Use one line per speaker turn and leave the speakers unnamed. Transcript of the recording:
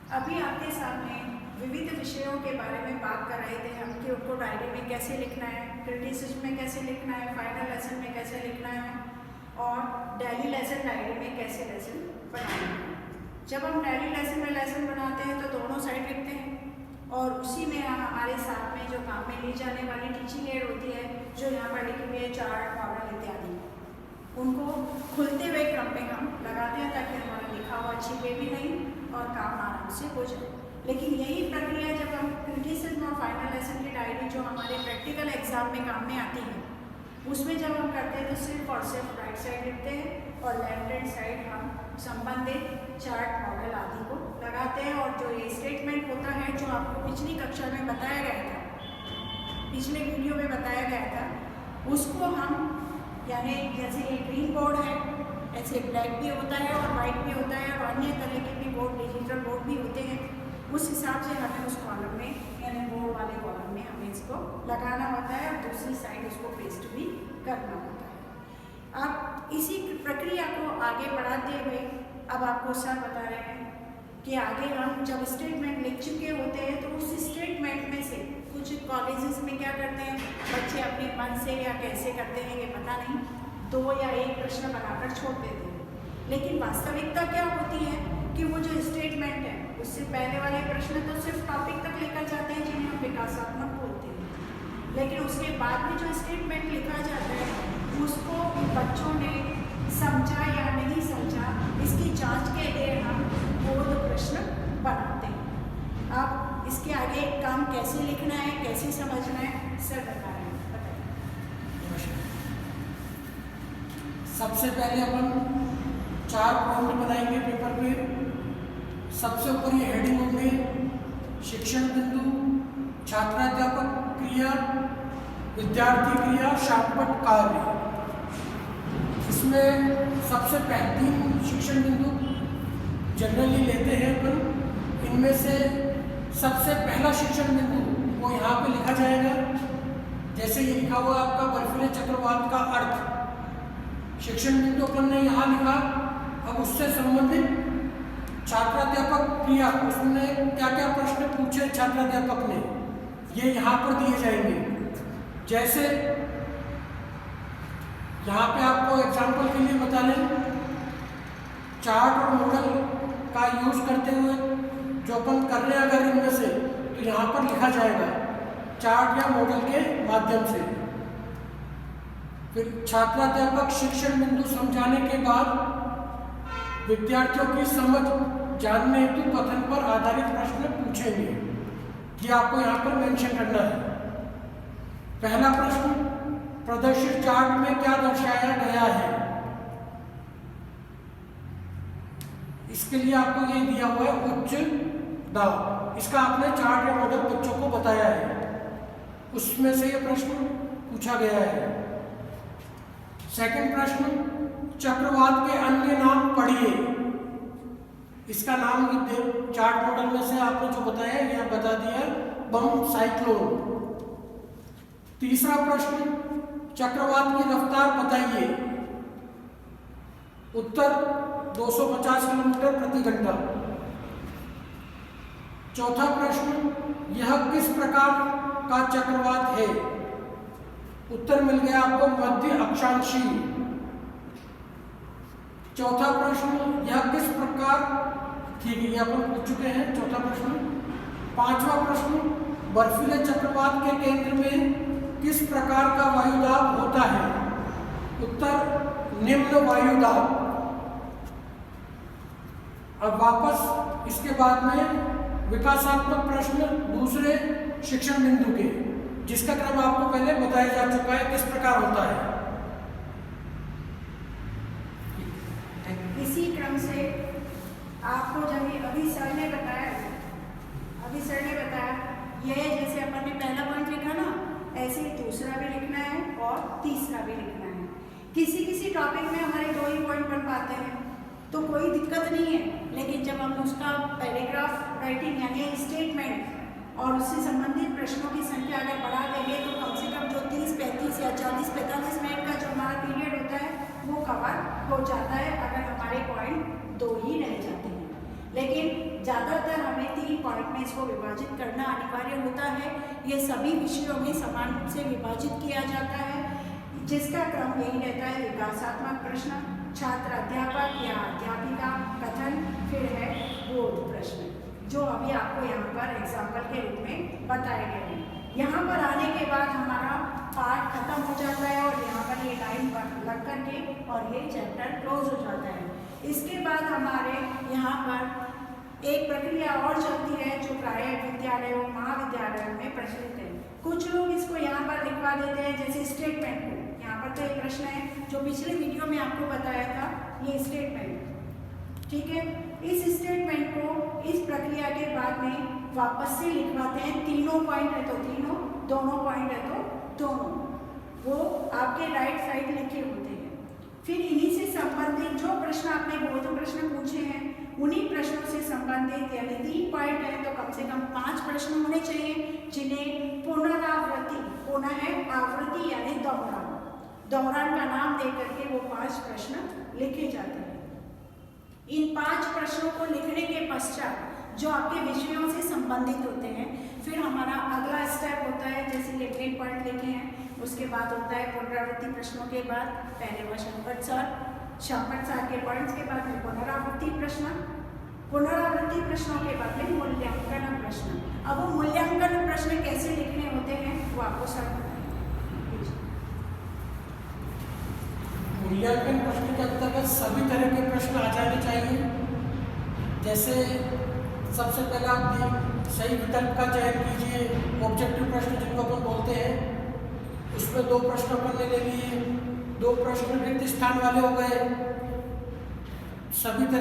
अभी आपके सामने विविध विषयों के बारे में बात कर रहे थे हम कि उनको डायरी में कैसे लिखना है, क्रिटिसिज्म में कैसे लिखना है, फाइनल लेसन में कैसे लिखना है और डेली लेसन डायरी में कैसे लेसन बनाना है। जब हम डेली लेसन में लेसन बनाते हैं तो दोनों साइड लिखते हैं और उसी में हमारे साथ में जो काम में ली जाने वाली टीचिंग एड होती है, जो यहाँ पर लिखी हुई है चार्ट, मॉडल इत्यादि, उनको खुलते हुए क्रम में हम लगाते हैं ताकि हमारा लिखा हुआ छिपे भी नहीं और काम आराम से हो जाए। लेकिन यही प्रक्रिया जब हम क्रिटिसिज्म और फाइनल लेसन की डायरी जो हमारे प्रैक्टिकल एग्जाम में काम में आती है, उसमें जब हम करते हैं तो सिर्फ और सिर्फ राइट साइड लिखते हैं और लेफ्ट हैंड साइड हम संबंधित चार्ट, मॉडल आदि को लगाते हैं। और जो ये स्टेटमेंट होता है जो आपको पिछली कक्षा में बताया गया था, पिछले वीडियो में बताया गया था, उसको हम यानी जैसे ये ग्रीन बोर्ड है, ऐसे ब्लैक भी होता है और वाइट भी होता है और अन्य तरह के भी बोर्ड, डिजिटल बोर्ड भी होते हैं। उस हिसाब से हमें उस कॉलम में यानी बोर्ड वाले कॉलम में हमें इसको लगाना होता है और दूसरी साइड उसको पेस्ट भी करना होता है। अब इसी प्रक्रिया को आगे बढ़ाते हुए अब आपको सर बता रहे हैं कि आगे हम जब स्टेटमेंट लिख चुके होते हैं तो उस स्टेटमेंट में से कुछ कॉलेजेस में क्या करते हैं, बच्चे अपने मन से या कैसे करते हैं ये पता नहीं, 2 या 1 प्रश्न बनाकर छोड़ देते हैं। लेकिन वास्तविकता क्या होती है कि वो जो स्टेटमेंट है उससे पहले वाले प्रश्न तो सिर्फ टॉपिक तक लेकर जाते हैं जिन्हें हम विकासात्मक बोलते हैं, लेकिन उसके बाद में जो स्टेटमेंट लिखा जाता है उसको बच्चों ने समझा या नहीं समझा, इसकी जांच के लिए हम बोध प्रश्न बनाते हैं। अब इसके आगे काम कैसे लिखना है, कैसे समझना है, सर बता रहे हैं, बताइए।
सबसे पहले अपन 4 पॉइंट बनाएंगे पेपर पे। सबसे ऊपर ये हेडिंग होंगे शिक्षण बिंदु, छात्राध्यापक क्रिया, विद्यार्थी क्रिया, शांपट कार्य। इसमें सबसे 3 शिक्षण बिंदु जनरली लेते हैं अपन। इनमें से सबसे पहला शिक्षण बिंदु वो यहाँ पे लिखा जाएगा, जैसे ये लिखा हुआ आपका बर्फीले चक्रवात का अर्थ। शिक्षण बिंदु अपन ने यहाँ लिखा। अब उससे संबंधित छात्राध्यापक क्रिया, उसने क्या क्या प्रश्न पूछे छात्राध्यापक ने, ये यहाँ पर दिए जाएंगे। जैसे यहाँ पे आपको एग्जाम्पल के लिए बता लें, चार्ट और मॉडल का यूज करते हुए जो अपन कर रहे हैं अगर इनमें से, तो यहाँ पर लिखा जाएगा चार्ट या मॉडल के माध्यम से। फिर छात्राध्यापक शिक्षण बिंदु समझाने के बाद विद्यार्थियों की समझ जानने हेतु कथन पर आधारित प्रश्न पूछेंगे, ये आपको यहाँ पर मेंशन करना है। पहला प्रश्न, प्रदर्शित चार्ट में क्या दर्शाया गया है? इसके लिए आपको ये दिया हुआ है उच्च दाब। इसका आपने चार्ट या मॉडल बच्चों को बताया है, उसमें से ये प्रश्न पूछा गया है। सेकंड प्रश्न, चक्रवात के अन्य नाम पढ़िए। इसका नाम चार्ट मॉडल में से आपने जो बताया यह बता दिया, बम साइक्लोन। तीसरा प्रश्न, चक्रवात की रफ्तार बताइए। उत्तर 250 किलोमीटर प्रति घंटा। चौथा प्रश्न, यह किस प्रकार का चक्रवात है? उत्तर मिल गया आपको मध्य अक्षांशीय। चौथा प्रश्न, यह किस प्रकार, ठीक है ये अपन पूछ चुके हैं चौथा प्रश्न। पांचवा प्रश्न, बर्फीले चक्रवात के केंद्र में किस प्रकार का वायुदाब होता है? उत्तर निम्न वायुदाब। अब वापस इसके बाद में विकासात्मक प्रश्न दूसरे शिक्षण बिंदु के, जिसका क्रम आपको पहले बताया जा चुका है किस प्रकार होता है।
इसी क्रम से आपको जब अभी सर ने बताया, यह जैसे अपन ने पहला पॉइंट लिखा ना, ऐसे ही दूसरा भी लिखना है और तीसरा भी लिखना है। किसी टॉपिक में हमारे 2 ही पॉइंट बन पाते हैं तो कोई दिक्कत नहीं है, लेकिन जब हम उसका पैराग्राफ राइटिंग यानी स्टेटमेंट और उससे संबंधित प्रश्नों की संख्या अगर बढ़ा देंगे तो कम से कम जो 30-35 या 40-45 मिनट का जो हमारा पीरियड होता है वो कवर हो जाता है अगर हमारे पॉइंट 2 ही रह जाते हैं। लेकिन ज़्यादातर हमें 3 पॉइंट में इसको विभाजित करना अनिवार्य होता है। ये सभी विषयों में समान रूप से विभाजित किया जाता है, जिसका क्रम यही रहता है: विकासात्मक प्रश्न, छात्र अध्यापक या अध्यापिका कथन, फिर है बोर्ड प्रश्न, जो अभी आपको यहाँ पर एग्जाम्पल के रूप में बताए गए हैं। यहाँ पर आने के बाद हमारा पार्ट खत्म हो जाता है और यहाँ पर ये लाइन लग करके और ये चैप्टर क्लोज हो जाता है। इसके बाद हमारे यहाँ पर एक प्रक्रिया और चलती है जो प्राय विद्यालयों महाविद्यालयों में प्रचलित है। कुछ लोग इसको यहाँ पर लिखवा देते हैं, जैसे स्टेटमेंट को। यहाँ पर तो एक प्रश्न है जो पिछले वीडियो में आपको बताया था, ये स्टेटमेंट, ठीक है। इस स्टेटमेंट को इस प्रक्रिया के बाद में वापस से लिखवाते हैं। तीनों पॉइंट है तो तीनों, दोनों पॉइंट है तो दोनों, वो आपके राइट साइड लिखे होते हैं। फिर इन्हीं से संबंधित जो प्रश्न आपने बोध प्रश्न पूछे हैं, उन्हीं प्रश्नों से संबंधित यानी 3 पॉइंट है तो कम से कम 5 प्रश्न होने चाहिए, जिन्हें पुनरावृत्ति होना है। आवृत्ति यानी दोहरान, दोहरान का नाम दे करके वो 5 प्रश्न लिखे जाते हैं। इन 5 प्रश्नों को लिखने के पश्चात जो आपके विषयों से संबंधित होते हैं, फिर हमारा अगला स्टेप होता है, जैसे ये 3 पॉइंट लिखे हैं, उसके बाद होता है पुनरावृत्ति प्रश्नों के बाद पहले वह शांपट सार के पॉइंट्स के बाद में पुनरावृत्ति प्रश्न, पुनरावृत्ति प्रश्नों के बाद में मूल्यांकन प्रश्न। अब वो मूल्यांकन प्रश्न कैसे लिखने होते हैं वो आपको सर बताएंगे।
मूल्यांकन प्रश्न के अंतर्गत सभी तरह के प्रश्न आ जाने चाहिए। जैसे सबसे पहले आप सही विकल्प का चयन कीजिए, ऑब्जेक्टिव प्रश्न जिनको अपन बोलते हैं, उसमें 2 प्रश्न अपन ने ले लिए, 2 प्रश्न रिक्त स्थान वाले हो गए। सभी तरह